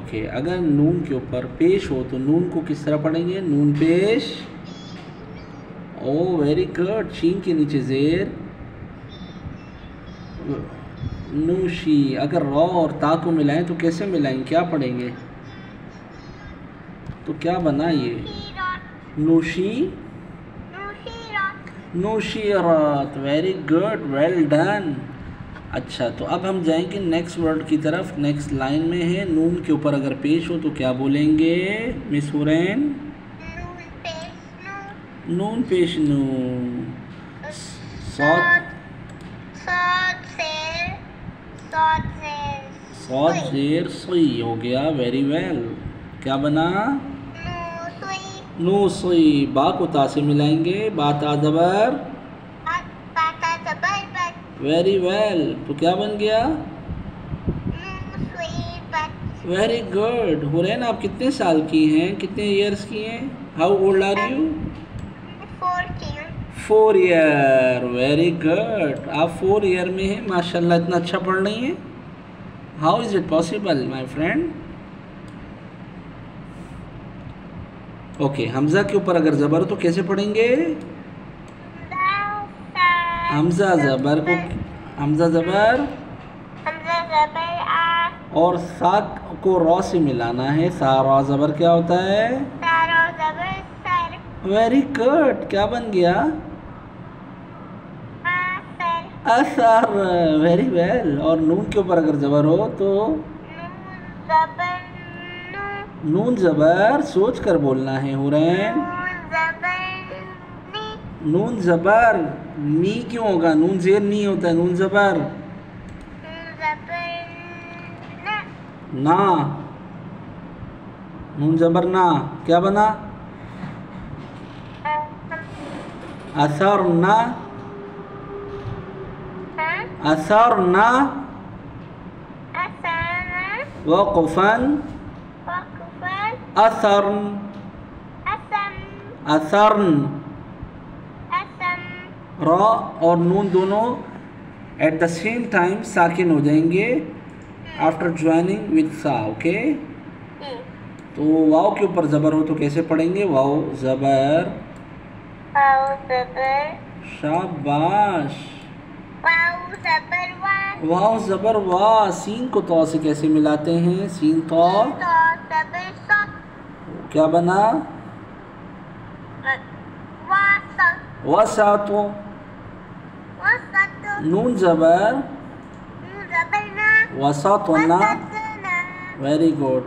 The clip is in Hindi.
ओके, अगर नून के ऊपर पेश हो तो नून को किस तरह पढ़ेंगे? नून पेश। ओ वेरी गुड। शीन के नीचे जेर नूशी। अगर रॉ और ता को मिलाएं तो कैसे मिलाएं, क्या पढ़ेंगे? तो क्या बना ये? नूशी नूशीरात। Very good, well done. अच्छा, तो अब हम जाएंगे नेक्स्ट वर्ड की तरफ। नेक्स्ट लाइन में है नून के ऊपर अगर पेश हो तो क्या बोलेंगे मिस हुरैन? नून पेश नू। सौद जेर सुई हो गया। Very well. क्या बना? नू सुई। बा को ता से मिलाएंगे। बा ता ज़बर। Very well. तो क्या बन गया? Very good. हुरैन, आप कितने साल की हैं, कितने ईयर्स की हैं? How old are you? 4 year. Very good. आप 4 ईयर में हैं, माशाल्लाह, इतना अच्छा पढ़ रही हैं। How is it possible my friend? Okay, Hamza के ऊपर अगर ज़बर हो तो कैसे पढ़ेंगे? हमज़ा ज़बर को, हमज़ा ज़बर और सा को रॉ से मिलाना है। सारा ज़बर क्या होता है? Very good. क्या बन गया? असर। Very well. और नून के ऊपर अगर ज़बर हो तो नून ज़बर सोच कर बोलना है हुरैन। नून ज़बर नी क्यों होगा? नून ज़ेर नी होता है, नून ज़बर ना। नून ज़बर ना। क्या बना? असर ना। असर ना। वक़फ़न। असरन। असरन। रॉ और नून दोनों एट द सेम टाइम साकिन हो जाएंगे आफ्टर ज्वाइनिंग विद सा। ओके, तो वाव के ऊपर ज़बर हो तो कैसे पढ़ेंगे? वाव ज़बर। शाबाश। वाव ज़बर वाह। सीन को तौ से कैसे मिलाते हैं? सीन तौ। क्या बना? वसातो। नून ज़बर वसातो ना। Very good.